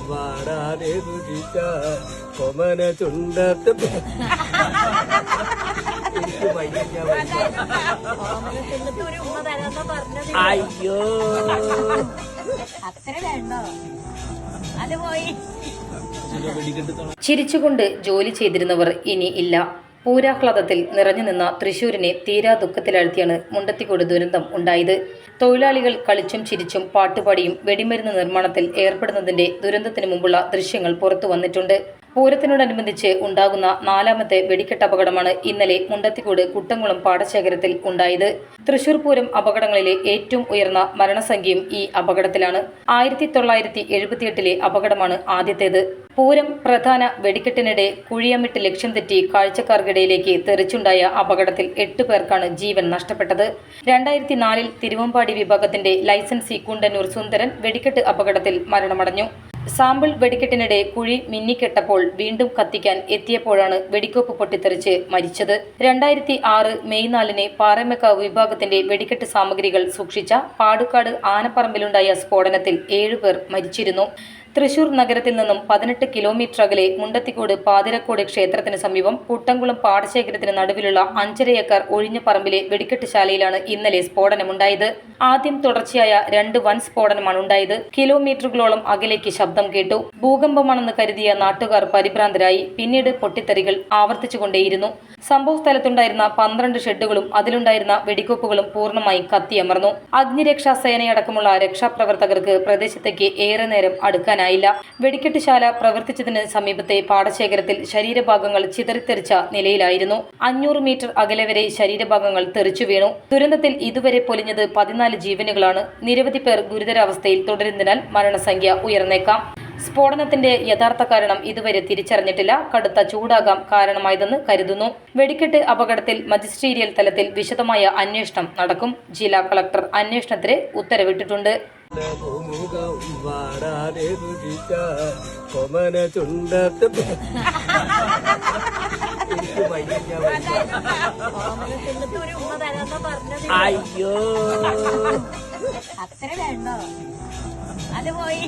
വാടാതെ രുചിച്ച കൊമന ചുണ്ടത്ത് എനിക്ക് വയ്യ. അയ്യോ അത്ര വേണ്ടോ? അത് പോയി. ചിരിച്ചുകൊണ്ട് ജോലി ചെയ്തിരുന്നവർ ഇനി ഇല്ല. പൂരാഹ്ലാദത്തിൽ നിറഞ്ഞുനിന്ന തൃശൂരിനെ തീരാ ദുഃഖത്തിലാഴ്ത്തിയാണ് മുണ്ടത്തിക്കോട് ദുരന്തം ഉണ്ടായത്. തൊഴിലാളികൾ കളിച്ചും ചിരിച്ചും പാട്ടുപാടിയും വെടിമരുന്ന് നിർമ്മാണത്തിൽ ഏർപ്പെടുന്നതിന്റെ ദുരന്തത്തിന് മുമ്പുള്ള ദൃശ്യങ്ങൾ പുറത്തു വന്നിട്ടുണ്ട്. പൂരത്തിനോടനുബന്ധിച്ച് ഉണ്ടാകുന്ന 4ാമത്തെ വെടിക്കെട്ട് അപകടമാണ് ഇന്നലെ മുണ്ടത്തിക്കോട് കുട്ടംകുളം പാടശേഖരത്തിൽ ഉണ്ടായത്. തൃശൂർ പൂരം അപകടങ്ങളിലെ ഏറ്റവും ഉയർന്ന മരണസംഖ്യയും ഈ അപകടത്തിലാണ്. 1978 അപകടമാണ് ആദ്യത്തേത്. പൂരം പ്രധാന വെടിക്കെട്ടിനിടെ കുഴിയമിട്ട് ലക്ഷ്യം തെറ്റി കാഴ്ചക്കാർക്കിടയിലേക്ക് തെറിച്ചുണ്ടായ അപകടത്തിൽ 8 പേർക്കാണ് ജീവൻ നഷ്ടപ്പെട്ടത്. 2004 തിരുവമ്പാടി വിഭാഗത്തിന്റെ ലൈസൻസി കുണ്ടന്നൂർ സുന്ദരൻ വെടിക്കെട്ട് അപകടത്തിൽ മരണമടഞ്ഞു. സാമ്പിൾ വെടിക്കെട്ടിനിടെ കുഴി മിന്നിക്കെട്ടപ്പോൾ വീണ്ടും കത്തിക്കാൻ എത്തിയപ്പോഴാണ് വെടിക്കോപ്പ് പൊട്ടിത്തെറിച്ച് മരിച്ചത്. 2006 മെയ് 4 പാറമേക്കാവ് വിഭാഗത്തിന്റെ വെടിക്കെട്ട് സാമഗ്രികൾ സൂക്ഷിച്ച പാടുക്കാട് ആനപ്പറമ്പിലുണ്ടായ സ്ഫോടനത്തിൽ 7 പേർ മരിച്ചിരുന്നു. തൃശൂർ നഗരത്തിൽ നിന്നും 18 കിലോമീറ്റർ അകലെ മുണ്ടത്തിക്കോട് പാതിരക്കോട് ക്ഷേത്രത്തിന് സമീപം കുട്ടംകുളം പാടശേഖരത്തിന് നടുവിലുള്ള 5.5 ഏക്കർ ഒഴിഞ്ഞ പറമ്പിലെ വെടിക്കെട്ട് ശാലയിലാണ് ഇന്നലെ സ്ഫോടനമുണ്ടായത്. ആദ്യം തുടർച്ചയായ 2 വൻ സ്ഫോടനമാണ് ഉണ്ടായത്. കിലോമീറ്ററുകളോളം അകലേക്ക് ശബ്ദം കേട്ടു. ഭൂകമ്പമാണെന്ന് കരുതിയ നാട്ടുകാർ പരിഭ്രാന്തരായി. പിന്നീട് പൊട്ടിത്തെറികൾ ആവർത്തിച്ചുകൊണ്ടേയിരുന്നു. സംഭവ സ്ഥലത്തുണ്ടായിരുന്ന 12 ഷെഡുകളും അതിലുണ്ടായിരുന്ന വെടിക്കോപ്പുകളും പൂർണ്ണമായി കത്തിയമർന്നു. അഗ്നിരക്ഷാ സേനയടക്കമുള്ള രക്ഷാപ്രവർത്തകർക്ക് പ്രദേശത്തേക്ക് ഏറെ നേരം അടുക്കാനായി. വെടിക്കെട്ട് ശാല പ്രവർത്തിച്ചതിന് സമീപത്തെ പാടശേഖരത്തിൽ ശരീരഭാഗങ്ങൾ ചിതറിത്തെറിച്ച നിലയിലായിരുന്നു. 500 മീറ്റർ അകലെ വരെ ശരീരഭാഗങ്ങൾ തെറിച്ചു വീണു. ദുരന്തത്തിൽ ഇതുവരെ പൊലിഞ്ഞത് 14 ജീവനുകളാണ്. നിരവധി പേർ ഗുരുതരാവസ്ഥയിൽ തുടരുന്നതിനാൽ മരണസംഖ്യ ഉയർന്നേക്കാം. സ്ഫോടനത്തിന്റെ യഥാർത്ഥ കാരണം ഇതുവരെ തിരിച്ചറിഞ്ഞിട്ടില്ല. കടുത്ത ചൂടാകാം കാരണമായതെന്ന് കരുതുന്നു. വെടിക്കെട്ട് അപകടത്തിൽ മജിസ്ട്രീരിയൽ തലത്തിൽ വിശദമായ അന്വേഷണം നടക്കും. ജില്ലാ കളക്ടർ അന്വേഷണത്തിന് ഉത്തരവിട്ടിട്ടുണ്ട്. വാടാതെ രുചിച്ച കൊമന ചുണ്ടത്ത് എനിക്ക് വയ്യ. അയ്യോ അത്ര വേണ്ടോ? അത് പോയി.